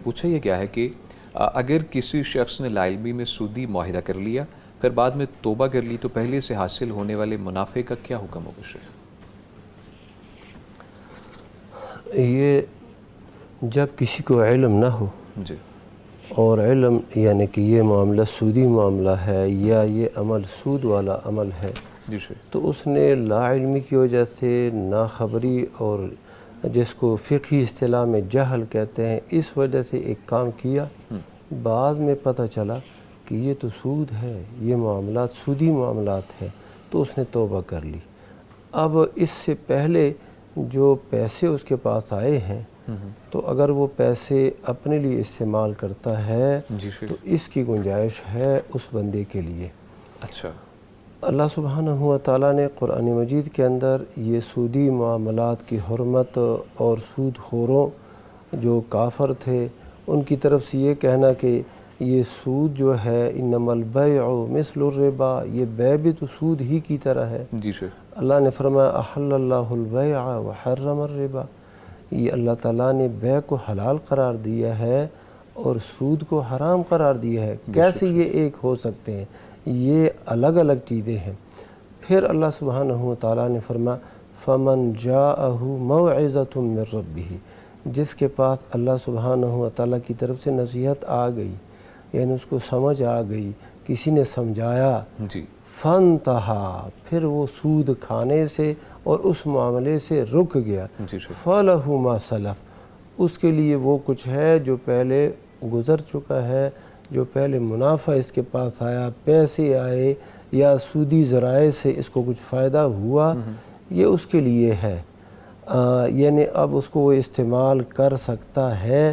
پوچھا یہ گیا ہے کہ اگر کسی شخص نے لاعلمی میں سودی معاہدہ کر لیا پھر بعد میں توبہ کر لی تو پہلے سے حاصل ہونے والے منافع کا کیا حکم ہوگا شیخ؟ یہ جب کسی کو علم نہ ہو جی اور علم یعنی کہ یہ معاملہ سودی معاملہ ہے یا یہ عمل سود والا عمل ہے جی شیخ، تو اس نے لا علمی کی وجہ سے ناخبری اور جس کو فقہی اصطلاح میں جہل کہتے ہیں اس وجہ سے ایک کام کیا، بعد میں پتہ چلا کہ یہ تو سود ہے، یہ معاملات سودی معاملات ہیں، تو اس نے توبہ کر لی۔ اب اس سے پہلے جو پیسے اس کے پاس آئے ہیں تو اگر وہ پیسے اپنے لیے استعمال کرتا ہے جی شیخ، تو اس کی گنجائش ہے اس بندے کے لیے۔ اچھا، اللہ سبحانہ و تعالیٰ نے قرآن مجید کے اندر یہ سودی معاملات کی حرمت اور سود خوروں جو کافر تھے ان کی طرف سے یہ کہنا کہ یہ سود جو ہے انما البیع مثل الربا، یہ بیع بھی تو سود ہی کی طرح ہے۔ جی شیخ، اللہ نے فرمایا احل اللہ البیع وحرم الربا، یہ اللہ تعالیٰ نے بیع کو حلال قرار دیا ہے اور سود کو حرام قرار دیا ہے۔ کیسے یہ ایک ہو سکتے ہیں؟ یہ الگ الگ چیزیں ہیں۔ پھر اللہ سبحانہ و تعالیٰ نے فرمایا فمن جاءہ موعظۃ من ربہ، جس کے پاس اللہ سبحانہ و تعالیٰ کی طرف سے نصیحت آ گئی، یعنی اس کو سمجھ آ گئی، کسی نے سمجھایا، جی فانتہا، پھر وہ سود کھانے سے اور اس معاملے سے رک گیا، جی شیخ، فَلَهُ مَا سَلَفَ، اس کے لیے وہ کچھ ہے جو پہلے گزر چکا ہے، جو پہلے منافع اس کے پاس آیا، پیسے آئے یا سودی ذرائع سے اس کو کچھ فائدہ ہوا، یہ اس کے لیے ہے، یعنی اب اس کو وہ استعمال کر سکتا ہے،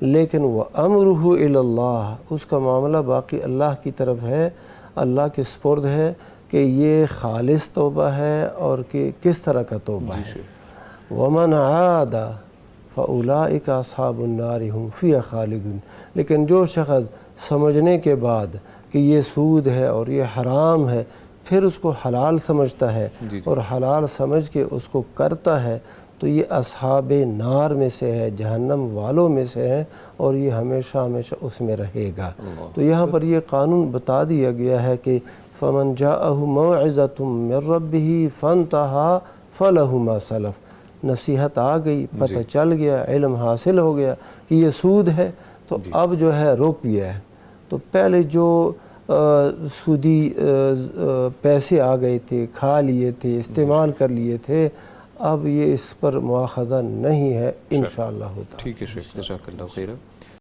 لیکن وَأَمْرُهُ إِلَى اللَّهِ، اس کا معاملہ باقی اللہ کی طرف ہے، اللہ کے سپرد ہے کہ یہ خالص توبہ ہے اور کہ کس طرح کا توبہ جی ہے۔ شیخ، وَمَنْ عَادَ فَأُولَئِكَ أَصْحَابُ النَّارِ هُمْ فِيهَا خَالِدُونَ، لیکن جو شخص سمجھنے کے بعد کہ یہ سود ہے اور یہ حرام ہے پھر اس کو حلال سمجھتا ہے جی اور حلال سمجھ کے اس کو کرتا ہے تو یہ اصحاب نار میں سے ہے، جہنم والوں میں سے ہے اور یہ ہمیشہ ہمیشہ اس میں رہے گا۔ تو یہاں پر یہ قانون بتا دیا گیا ہے کہ فَمَنْ جَاءَهُ مَوْعِظَةٌ مِّن رَبِّهِ فَانْتَهَا فَلَهُ مَا سَلَفَ، نصیحت آ گئی، پتہ چل گیا، علم حاصل ہو گیا کہ یہ سود ہے تو اب جو ہے رک گیا ہے۔ تو پہلے جو سودی پیسے آ گئے تھے، کھا لیے تھے، استعمال کر لیے تھے، اب یہ اس پر مواخذہ نہیں ہے انشاءاللہ تعالی۔ ٹھیک ہے شیخ، جزاک اللہ خیر۔